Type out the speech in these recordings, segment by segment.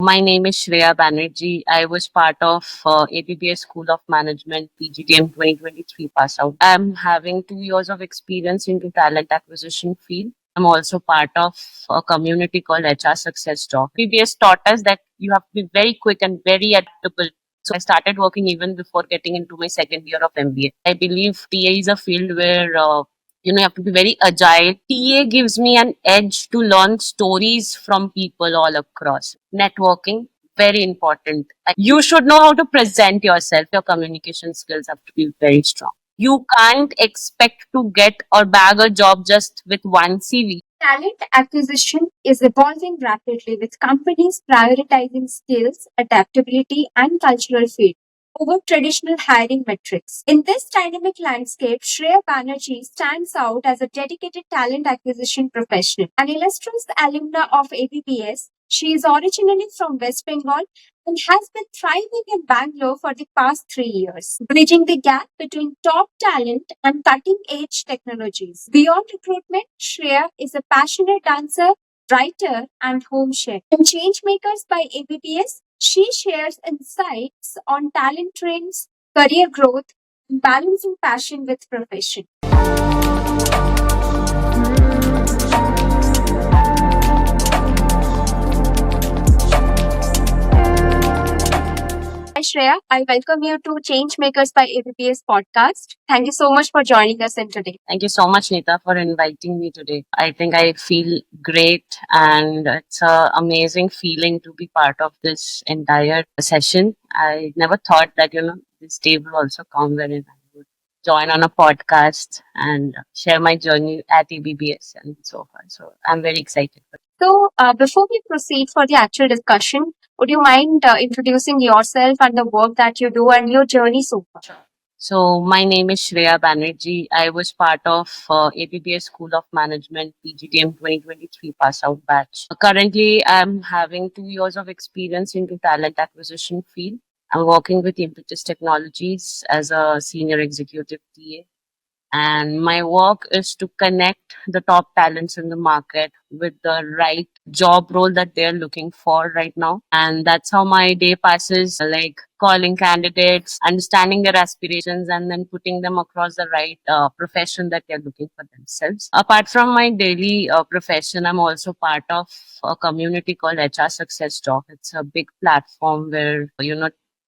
My name is Shreya Banerjee. I was part of APBS School of Management PGDM 2023 pass out. I'm having 2 years of experience into talent acquisition field. I'm also part of a community called HR Success Talk. APBS taught us that you have to be very quick and very adaptable. So I started working even before getting into my second year of MBA. I believe TA is a field where you have to be very agile. TA gives me an edge to learn stories from people all across. Networking, very important. You should know how to present yourself. Your communication skills have to be very strong. You can't expect to get or bag a job just with one CV. Talent acquisition is evolving rapidly with companies prioritizing skills, adaptability, and cultural fit over traditional hiring metrics. In this dynamic landscape, Shreya Banerjee stands out as a dedicated talent acquisition professional. An illustrious alumna of ABPS, she is originally from West Bengal and has been thriving in Bangalore for the past 3 years, bridging the gap between top talent and cutting edge technologies. Beyond recruitment, Shreya is a passionate dancer, writer, and home chef. In Changemakers by ABPS, she shares insights on talent trends, career growth, and balancing passion with profession. Hi Shreya, I welcome you to Changemakers by ABPS podcast. Thank you so much for joining us in today. Thank you so much, Nita, for inviting me today. I think I feel great, and it's an amazing feeling to be part of this entire session. I never thought that, this day will also come wherein I would join on a podcast and share my journey at EBBS and so far. So I'm very excited. So, before we proceed for the actual discussion, would you mind introducing yourself and the work that you do and your journey so far? So my name is Shreya Banerjee. I was part of APBS School of Management PGDM 2023 pass out batch. Currently, I'm having 2 years of experience into talent acquisition field. I'm working with Impetus Technologies as a senior executive TA, and my work is to connect the top talents in the market with the right job role that they're looking for right now. And that's how my day passes, like calling candidates, understanding their aspirations, and then putting them across the right profession that they're looking for themselves. Apart from my daily profession, I'm also part of a community called HR Success Talk. It's a big platform where,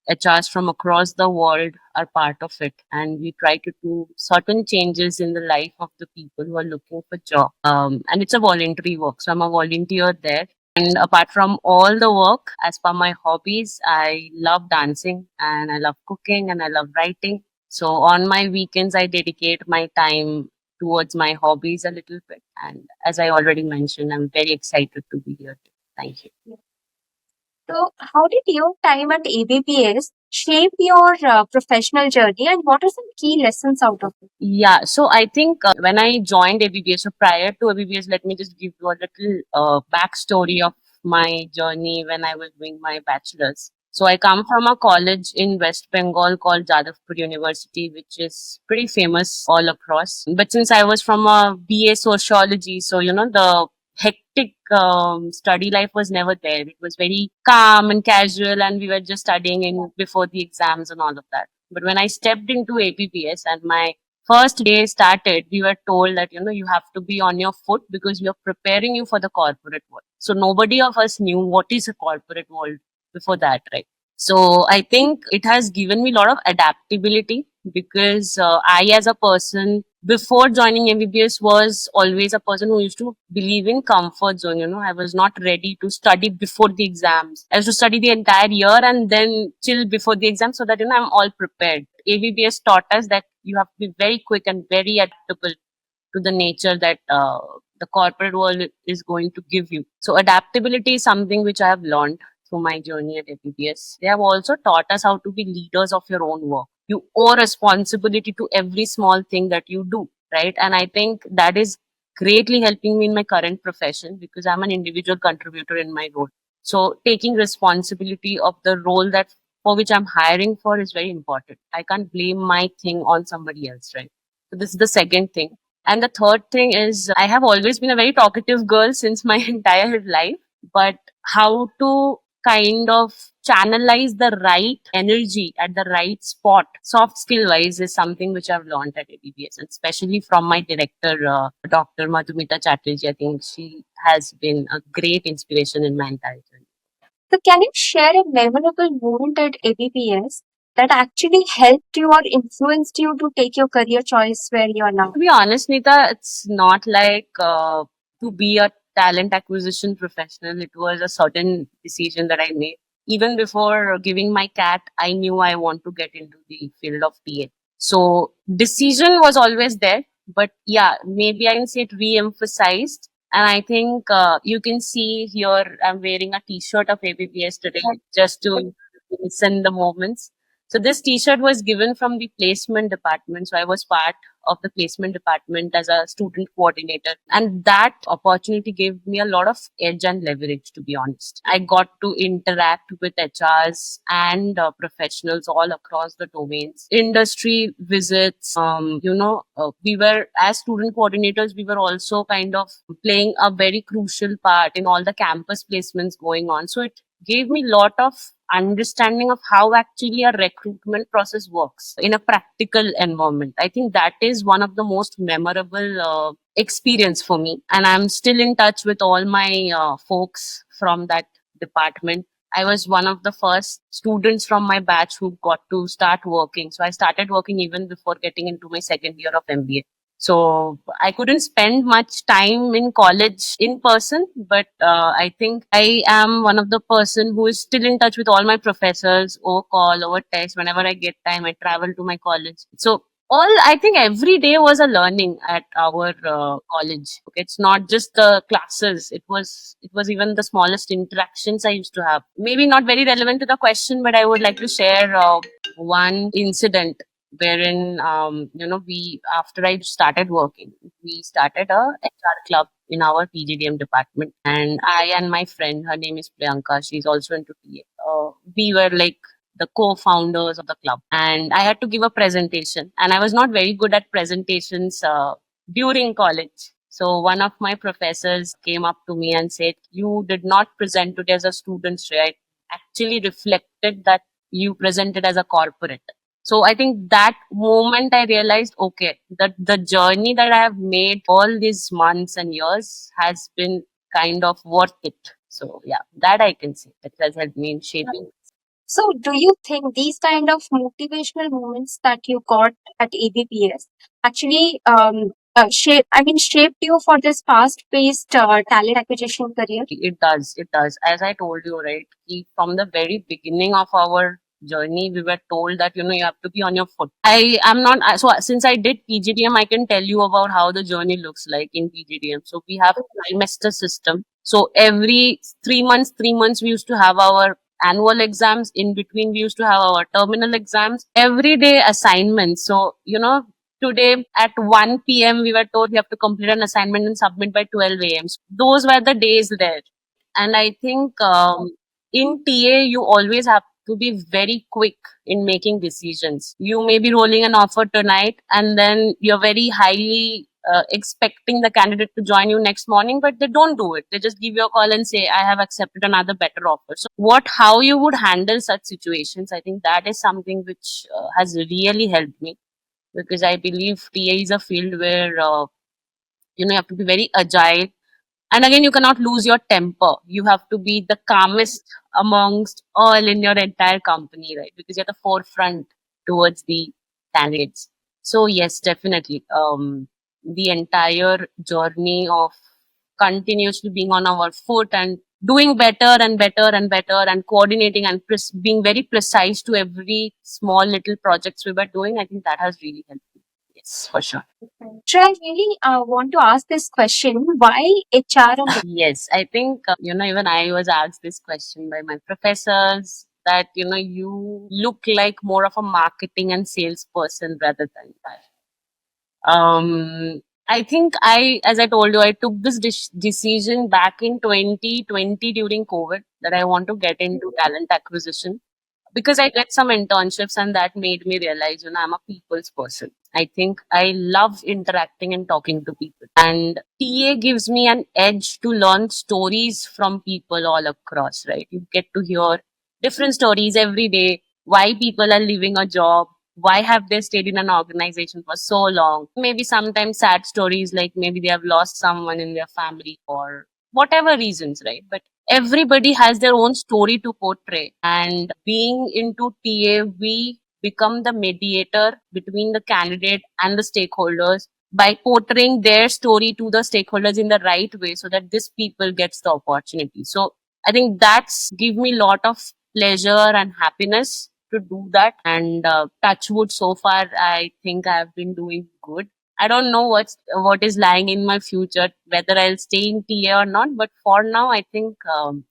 HRs from across the world are part of it, and we try to do certain changes in the life of the people who are looking for job. And it's a voluntary work, so I'm a volunteer there. And apart from all the work, as per my hobbies, I love dancing and I love cooking and I love writing. So on my weekends, I dedicate my time towards my hobbies a little bit. And as I already mentioned, I'm very excited to be here. Thank you. So, how did your time at ABPS shape your professional journey and what are some key lessons out of it? Yeah, so I think when I joined ABBS, so prior to ABBS, let me just give you a little backstory of my journey when I was doing my bachelor's. So I come from a college in West Bengal called Jadavpur University, which is pretty famous all across. But since I was from a BA sociology, so the hectic study life was never there. It was very calm and casual, and we were just studying in before the exams and all of that. But when I stepped into APPS and my first day started, we were told that you have to be on your foot because we are preparing you for the corporate world. So nobody of us knew what is a corporate world before that, right? So I think it has given me a lot of adaptability because I, as a person, before joining MBBS, was always a person who used to believe in comfort zone. I was not ready to study before the exams. I used to study the entire year and then chill before the exam so that I'm all prepared. ABBS taught us that you have to be very quick and very adaptable to the nature that the corporate world is going to give you. So adaptability is something which I have learned through my journey at APPS. They have also taught us how to be leaders of your own work. You owe responsibility to every small thing that you do, right? And I think that is greatly helping me in my current profession because I'm an individual contributor in my role. So taking responsibility of the role that for which I'm hiring for is very important. I can't blame my thing on somebody else, right? So this is the second thing. And the third thing is I have always been a very talkative girl since my entire life, but how to kind of channelize the right energy at the right spot, soft skill wise, is something which I've learned at ABBS, and especially from my director, Dr. Madhumita Chatterjee. I think she has been a great inspiration in my entire journey. So, can you share a memorable moment at ABPS that actually helped you or influenced you to take your career choice where you are now? To be honest, Nita, it's not like to be a talent acquisition professional. It was a certain decision that I made. Even before giving my CAT, I knew I want to get into the field of TA. So decision was always there, but yeah, maybe I can say it re-emphasized. And I think you can see here I'm wearing a T-shirt of ABPS today just to listen the moments. So this T-shirt was given from the placement department. So I was part of the placement department as a student coordinator, and that opportunity gave me a lot of edge and leverage. To be honest, I got to interact with HRs and professionals all across the domains, industry visits. We were, as student coordinators, we were also kind of playing a very crucial part in all the campus placements going on. So it gave me a lot of understanding of how actually a recruitment process works in a practical environment. I think that is one of the most memorable experience for me, and I'm still in touch with all my folks from that department. I was one of the first students from my batch who got to start working. So I started working even before getting into my second year of MBA. So I couldn't spend much time in college in person, but I think I am one of the person who is still in touch with all my professors over call, over text. Whenever I get time, I travel to my college. So I think every day was a learning at our college. Okay, it's not just the classes. It was even the smallest interactions I used to have. Maybe not very relevant to the question, but I would like to share one incident wherein we, after I started working, we started a HR club in our PGDM department, and I and my friend, her name is Priyanka, she's also into TA. We were like the co-founders of the club, and I had to give a presentation, and I was not very good at presentations during college. So one of my professors came up to me and said, "You did not present today as a student, Shreya. It actually reflected that you presented as a corporate." So I think that moment I realized, okay, that the journey that I have made all these months and years has been kind of worth it. So yeah, that I can say that has helped me in shaping. So, do you think these kind of motivational moments that you got at ABPS actually shaped you for this fast-paced talent acquisition career? It does. It does. As I told you, right, from the very beginning of our journey, we were told that, you have to be on your foot. I am not, so since I did PGDM, I can tell you about how the journey looks like in PGDM. So we have a trimester system. So every 3 months, we used to have our annual exams. In between, we used to have our terminal exams, every day assignments. So, today at 1 p.m. we were told we have to complete an assignment and submit by 12 a.m. So those were the days there. And I think in TA, you always have to be very quick in making decisions. You may be rolling an offer tonight, and then you're very highly expecting the candidate to join you next morning, but they don't do it. They just give you a call and say, "I have accepted another better offer." So how you would handle such situations, I think that is something which has really helped me, because I believe TA is a field where you have to be very agile, and again, you cannot lose your temper. You have to be the calmest amongst all in your entire company, right? Because you're at the forefront towards the candidates. So yes, definitely. The entire journey of continuously being on our foot and doing better and better and better and coordinating and being very precise to every small little projects we were doing, I think that has really helped me. Yes, for sure. So, I really want to ask this question: why HR and Yes, I think, even I was asked this question by my professors that, you look like more of a marketing and salesperson rather than that. I think as I told you, I took this decision back in 2020 during COVID that I want to get into talent acquisition. because I get some internships and that made me realize, I'm a people's person. I think I love interacting and talking to people. And TA gives me an edge to learn stories from people all across, right? You get to hear different stories every day, why people are leaving a job, why have they stayed in an organization for so long? Maybe sometimes sad stories like maybe they have lost someone in their family or whatever reasons, right? But everybody has their own story to portray. And being into TA, we become the mediator between the candidate and the stakeholders by portraying their story to the stakeholders in the right way so that this people gets the opportunity. So I think that's give me a lot of pleasure and happiness to do that. And touch wood, so far I think I've been doing good. I don't know what is lying in my future, whether I'll stay in TA or not. But for now, I think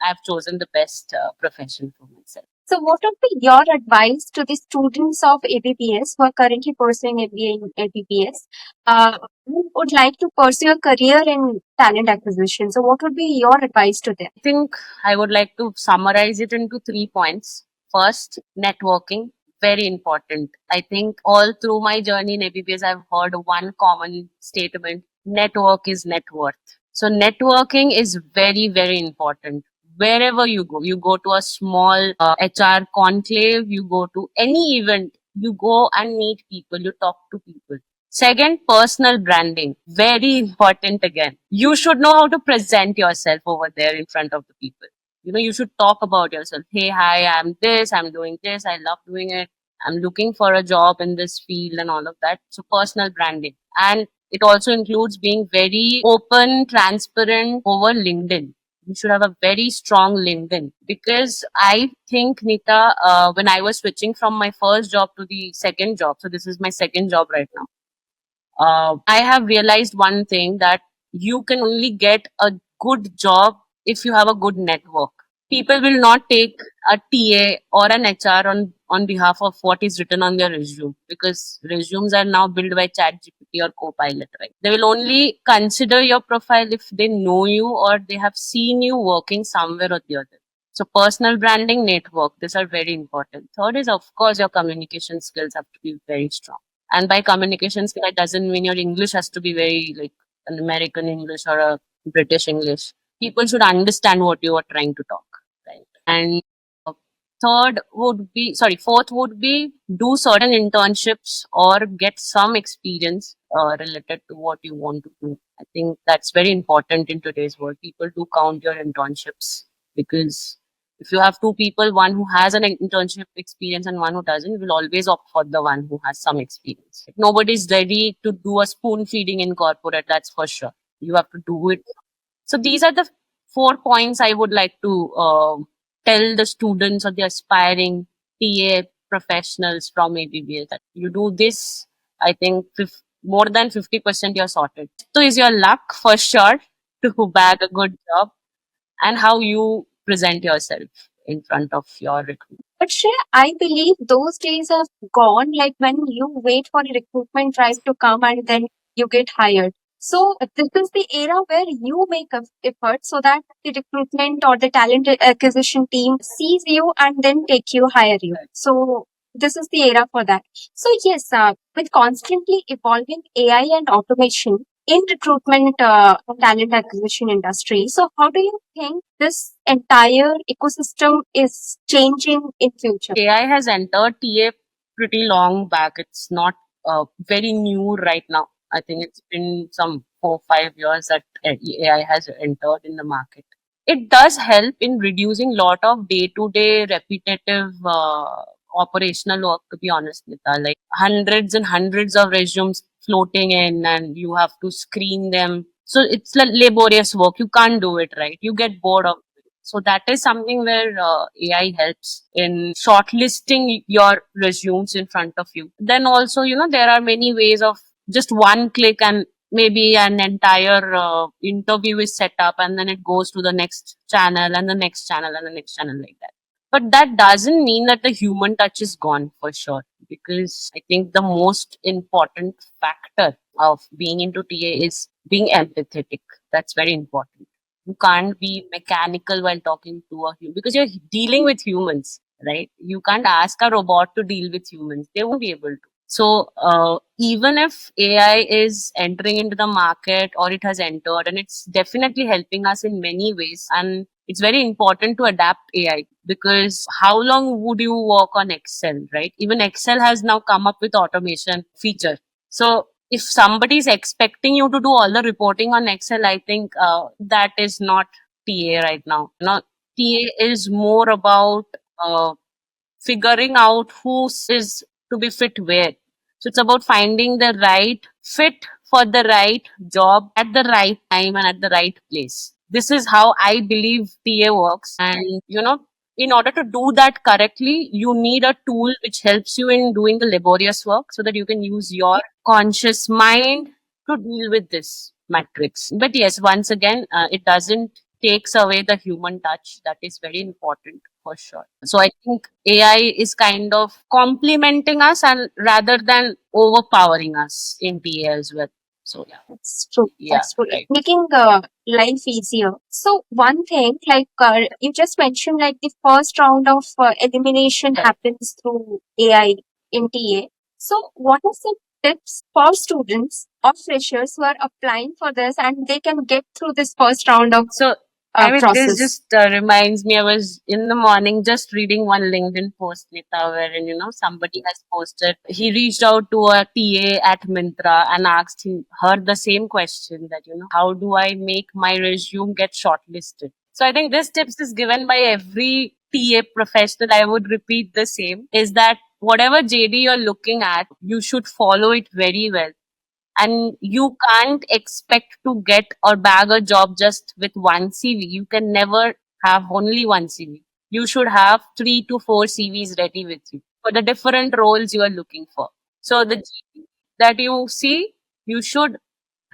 I've chosen the best profession for myself. So, what would be your advice to the students of ABPS who are currently pursuing MBA in ABPS, who would like to pursue a career in talent acquisition? So, what would be your advice to them? I think I would like to summarize it into 3 points. First, networking, very important. I think all through my journey in ABPS, I've heard one common statement: network is net worth. So, networking is very, very important. Wherever you go to a small HR conclave, you go to any event, you go and meet people, you talk to people. Second, personal branding. Very important again. You should know how to present yourself over there in front of the people. You should talk about yourself. Hey, hi, I'm this, I'm doing this, I love doing it. I'm looking for a job in this field and all of that. So personal branding. And it also includes being very open, transparent over LinkedIn. You should have a very strong LinkedIn because I think, Nita, when I was switching from my first job to the second job, so this is my second job right now, I have realized one thing, that you can only get a good job if you have a good network. People will not take a TA or an HR on behalf of what is written on their resume, because resumes are now built by ChatGPT or Copilot, right? They will only consider your profile if they know you or they have seen you working somewhere or the other. So personal branding, network, these are very important. Third is, of course, your communication skills have to be very strong. And by communication skill, it doesn't mean your English has to be very like an American English or a British English. People should understand what you are trying to talk, right? And uh, fourth would be do certain internships or get some experience related to what you want to do. I think that's very important in today's world. People do count your internships, because if you have two people, one who has an internship experience and one who doesn't, you will always opt for the one who has some experience. Nobody's ready to do a spoon feeding in corporate, that's for sure. You have to do it. So these are the 4 points I would like to tell the students or the aspiring TA professionals from ABBA, that you do this. I think more than 50% you're sorted. So is your luck for sure to bag a good job, and how you present yourself in front of your recruiter. But Shreya, I believe those days are gone, like when you wait for a recruitment drive to come and then you get hired. So this is the era where you make an effort so that the recruitment or the talent acquisition team sees you and then take you, hire you. So this is the era for that. So yes, with constantly evolving AI and automation in recruitment talent acquisition industry. So how do you think this entire ecosystem is changing in future? AI has entered TA pretty long back. It's not very new right now. I think it's been some 4 5 years that AI has entered in the market. It does help in reducing lot of day to day repetitive operational work. To be honest, Nita, like hundreds and hundreds of resumes floating in, and you have to screen them. So it's like laborious work. You can't do it right. You get bored of it. So that is something where AI helps in shortlisting your resumes in front of you. Then also, there are many ways of just one click, and maybe an entire interview is set up, and then it goes to the next channel and the next channel and the next channel, like that. But that doesn't mean that the human touch is gone, for sure, because I think the most important factor of being into TA is being empathetic. That's very important. You can't be mechanical while talking to a human, because you're dealing with humans. right? You can't ask a robot to deal with humans. They won't be able to. So even if AI is entering into the market or it has entered, and it's definitely helping us in many ways, and it's very important to adapt AI because how long would you work on Excel, right? Even Excel has now come up with automation feature. So if somebody is expecting you to do all the reporting on Excel, I think that is not TA right now. Now, TA is more about uh, figuring out who is to be fit where. So it's about finding the right fit for the right job at the right time and at the right place. This is how I believe TA works. And, in order to do that correctly, you need a tool which helps you in doing the laborious work so that you can use your conscious mind to deal with this matrix. But yes, once again, it doesn't takes away the human touch. That is very important for sure. So I think AI is kind of complementing us and rather than overpowering us in TA as well. So yeah, That's true. yeah, That's true. It's right. making life easier. So one thing, like you just mentioned, like the first round of elimination Correct. happens through AI in TA. So what are some tips for students or freshers who are applying for this and they can get through this first round of So, I mean, this process? just reminds me, I was in the morning just reading one LinkedIn post, Nita, wherein, somebody has posted, he reached out to a TA at Mintra and asked her the same question that, how do I make my resume get shortlisted? So, I think this tips is given by every TA professional. I would repeat the same is that whatever JD you're looking at, you should follow it very well, and you can't expect to get or bag a job just with one CV. You can never have only one CV. You should have 3 to 4 CVs ready with you for the different roles you are looking for. So the GP that you see, you should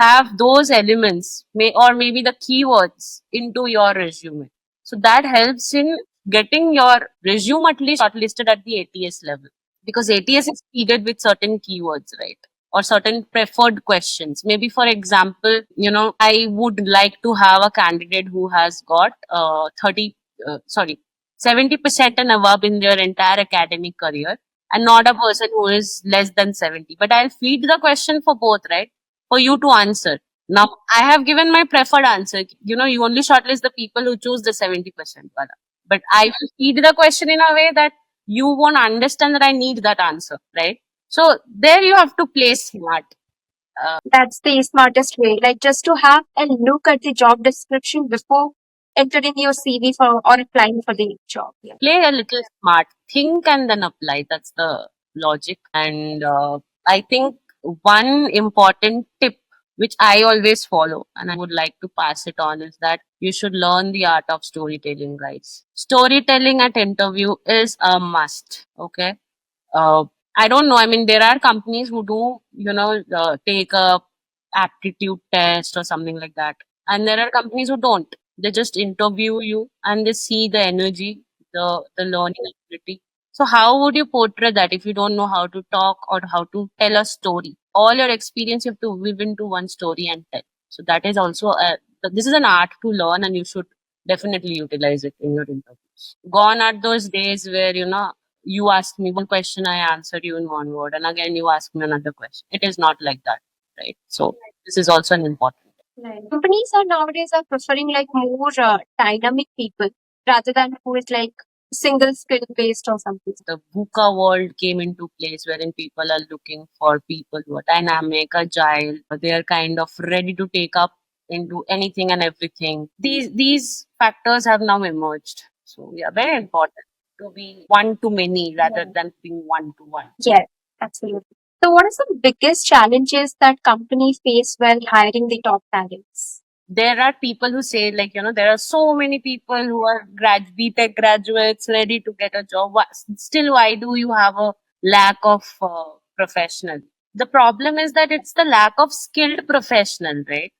have those elements or maybe the keywords into your resume. So that helps in getting your resume at least shortlisted at the ATS level, because ATS is seeded with certain keywords, right? Or certain preferred questions. Maybe, for example, I would like to have a candidate who has got 70% and above in their entire academic career, and not a person who is less than 70. But I'll feed the question for both, right? For you to answer. Now, I have given my preferred answer. You only shortlist the people who choose the 70%. But I will feed the question in a way that you won't understand that I need that answer, right? So there you have to play smart. That's the smartest way. Like just to have a look at the job description before entering your CV for or applying for the job. Yeah. Play a little smart. Think and then apply. That's the logic. And I think one important tip which I always follow and I would like to pass it on is that you should learn the art of storytelling, guys. Storytelling at interview is a must. Okay. uh, I don't know. I mean, there are companies who do, take a aptitude test or something like that, and there are companies who don't. They just interview you and they see the energy, the learning ability. So how would you portray that if you don't know how to talk or how to tell a story? All your experience you have to weave into one story and tell. So that is also this is an art to learn, and you should definitely utilize it in your interviews. Gone are those days where you asked me one question, I answered you in one word, and again you ask me another question. It is not like that, right? So this is also an important. Right. Companies are nowadays are preferring like more dynamic people rather than who is like single skill based or something. The VUCA world came into place wherein people are looking for people who are dynamic, agile. They are kind of ready to take up into anything and everything. These factors have now emerged. So yeah, very important to be one to many rather Yeah. than being one to one. Yes, absolutely. So, what are some biggest challenges that companies face when hiring the top talents? There are people who say, like, there are so many people who are BTech graduates ready to get a job. Still, why do you have a lack of professional? The problem is that it's the lack of skilled professional, right?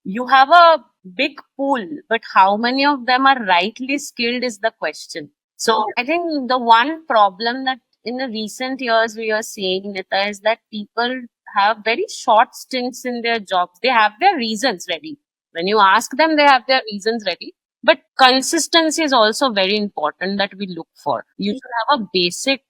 You have a big pool, but how many of them are rightly skilled is the question. So I think the one problem that in the recent years we are seeing, Nita, is that people have very short stints in their jobs. They have their reasons ready. When you ask them, they have their reasons ready. But consistency is also very important that we look for. You should have a basic,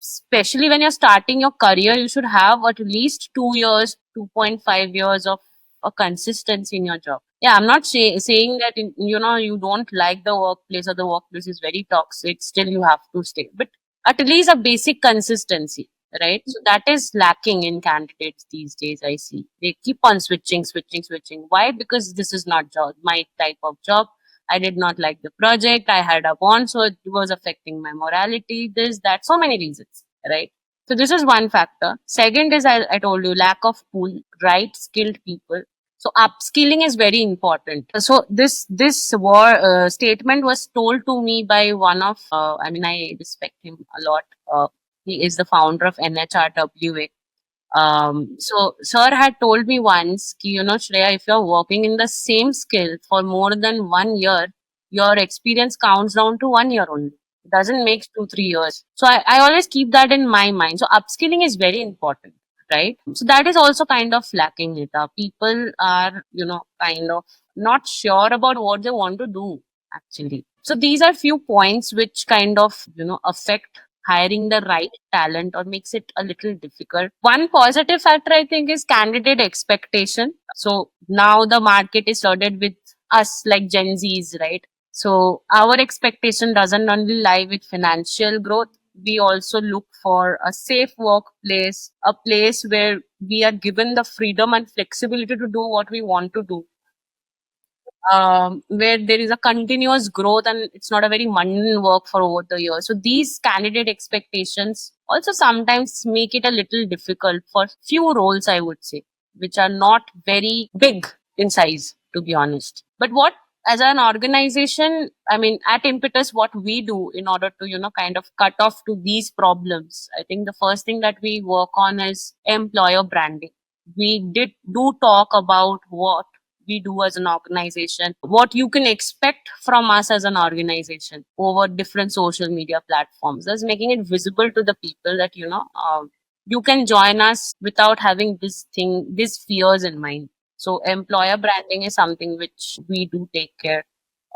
especially when you're starting your career, you should have at least 2 years, 2.5 years of a consistency in your job. Yeah, I'm not saying that, you don't like the workplace or the workplace is very toxic, still you have to stay. But at least a basic consistency, right? So that is lacking in candidates these days. I see they keep on switching, switching, switching. Why? Because this is not my type of job. I did not like the project. I had a bond, so it was affecting my morality. This, that, so many reasons, right? So this is one factor. Second is, I told you, lack of pool, right, skilled people. So upskilling is very important. So this statement was told to me by one of, I mean, I respect him a lot. He is the founder of NHRWA. So sir had told me once, ki, Shreya, if you're working in the same skill for more than 1 year, your experience counts down to 1 year only. It doesn't make 2, 3 years. So I always keep that in my mind. So upskilling is very important, right? So that is also kind of lacking, Nita. People are, kind of not sure about what they want to do actually. So these are few points which kind of, affect hiring the right talent or makes it a little difficult. One positive factor I think is candidate expectation. So now the market is flooded with us like Gen Zs, right? So our expectation doesn't only lie with financial growth. We also look for a safe workplace, a place where we are given the freedom and flexibility to do what we want to do, where there is a continuous growth and it's not a very mundane work for over the years. So these candidate expectations also sometimes make it a little difficult for few roles, I would say, which are not very big in size, to be honest. But what, as an organization, I mean, at Impetus, what we do in order to, kind of cut off to these problems, I think the first thing that we work on is employer branding. We did do talk about what we do as an organization, what you can expect from us as an organization over different social media platforms. Thus, making it visible to the people that, you can join us without having these fears in mind. So, employer branding is something which we do take care.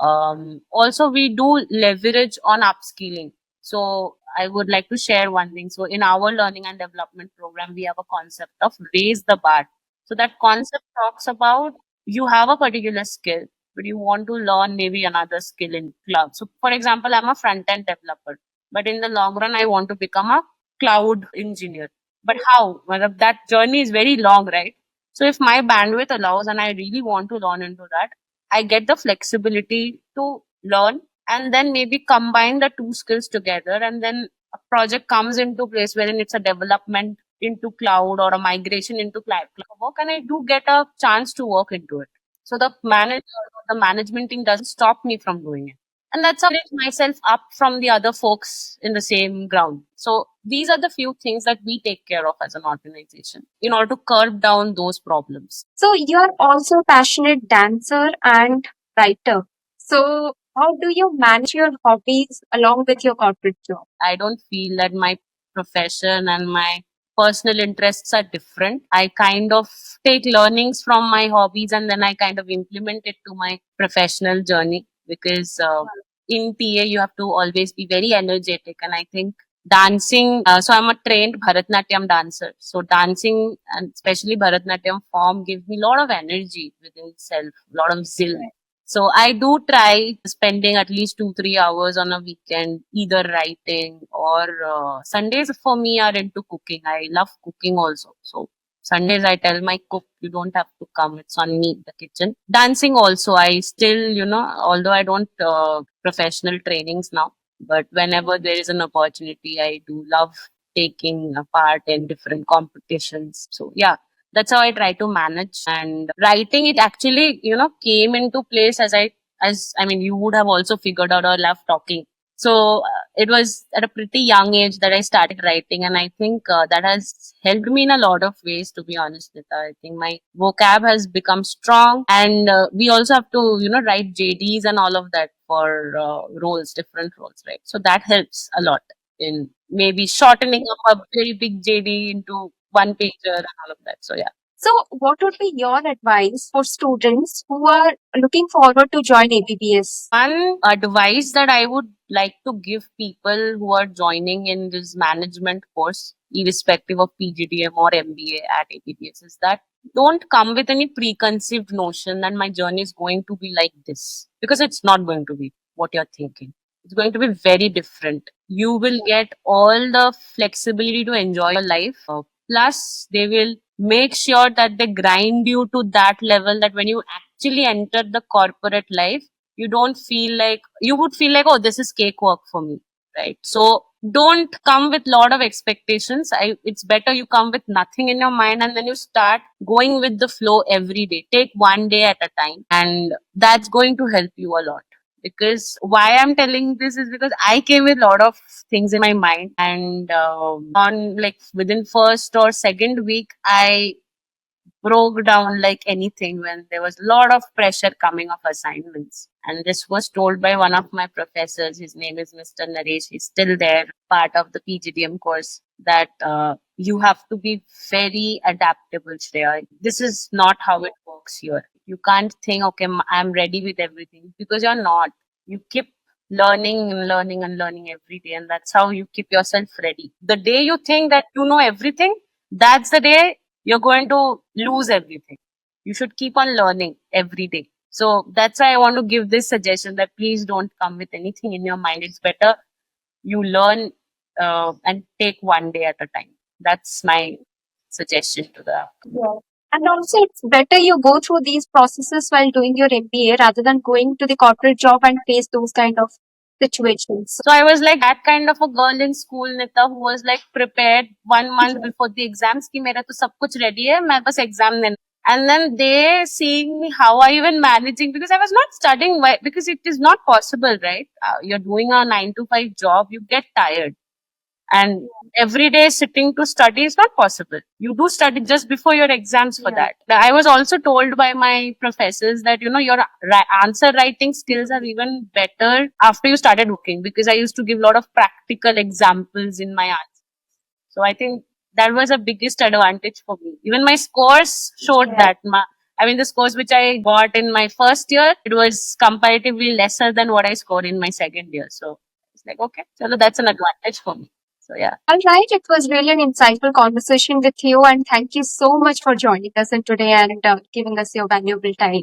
Also, we do leverage on upskilling. So, I would like to share one thing. So, in our learning and development program, we have a concept of raise the bar. So, that concept talks about you have a particular skill, but you want to learn maybe another skill in cloud. So, for example, I'm a front end developer, but in the long run, I want to become a cloud engineer. But how? Well, that journey is very long, right? So, if my bandwidth allows and I really want to learn into that, I get the flexibility to learn and then maybe combine the two skills together, and then a project comes into place wherein it's a development into cloud or a migration into cloud work, and I do get a chance to work into it. So the manager or the management team doesn't stop me from doing it. And that's how I lift myself up from the other folks in the same ground. So these are the few things that we take care of as an organization in order to curb down those problems. So you're also a passionate dancer and writer. So how do you manage your hobbies along with your corporate job? I don't feel that my profession and my personal interests are different. I kind of take learnings from my hobbies and then I kind of implement it to my professional journey, because in PA you have to always be very energetic. And I think dancing, so I'm a trained Bharatnatyam dancer. So dancing and especially Bharatnatyam form gives me a lot of energy within self, a lot of zeal. So I do try spending at least 2, 3 hours on a weekend, either writing or Sundays for me are into cooking. I love cooking also. So Sundays I tell my cook, you don't have to come. It's on me, the kitchen. Dancing also, I still, although I don't professional trainings now, but whenever there is an opportunity, I do love taking a part in different competitions. So yeah, that's how I try to manage. And writing, it actually, came into place as I mean, you would have also figured out I love talking. So it was at a pretty young age that I started writing, and I think that has helped me in a lot of ways. To be honest, Nita, I think my vocab has become strong, and we also have to, write JDs and all of that for roles, different roles, right? So that helps a lot in maybe shortening up a very big JD into one pager and all of that. So yeah. So, what would be your advice for students who are looking forward to join ABBS? One advice that I would like to give people who are joining in this management course, irrespective of PGDM or MBA at APPS, is that don't come with any preconceived notion that my journey is going to be like this, because it's not going to be what you're thinking. It's going to be very different. You will get all the flexibility to enjoy your life. Plus, they will make sure that they grind you to that level that when you actually enter the corporate life, you don't feel like, you would feel like, oh, this is cakewalk for me, right? So don't come with lot of expectations. It's better you come with nothing in your mind and then you start going with the flow every day. Take one day at a time, and that's going to help you a lot. Because why I'm telling this is because I came with a lot of things in my mind, and on like within first or second week, I broke down like anything when there was a lot of pressure coming of assignments. And this was told by one of my professors. His name is Mr. Naresh. He's still there, part of the PGDM course, that you have to be very adaptable, Shreya. This is not how it works here. You can't think, okay, I'm ready with everything, because you're not. You keep learning and learning and learning every day, and that's how you keep yourself ready. The day you think that you know everything, that's the day you're going to lose everything. You should keep on learning every day. So that's why I want to give this suggestion that please don't come with anything in your mind. It's better you learn and take one day at a time. That's my suggestion to the. Yeah. And also, it's better you go through these processes while doing your MBA rather than going to the corporate job and face those kind of situations. So I was like that kind of a girl in school, Nita, who was like prepared 1 month before the exams कि मेरा तो सब कुछ ready है, मैं बस exam देना. And then they seeing me how I even managing, because I was not studying, because it is not possible, right? You're doing a 9 to 5 job, you get tired. And every day sitting to study is not possible. You do study just before your exams for Yeah. that. I was also told by my professors that, you know, your answer writing skills are even better after you started working, because I used to give a lot of practical examples in my answers. So I think that was a biggest advantage for me. Even my scores showed Yeah. that. I mean, the scores which I got in my first year, it was comparatively lesser than what I scored in my second year. So it's like, okay, so that's an advantage for me. So yeah. All right, it was really an insightful conversation with you, and thank you so much for joining us in today and giving us your valuable time.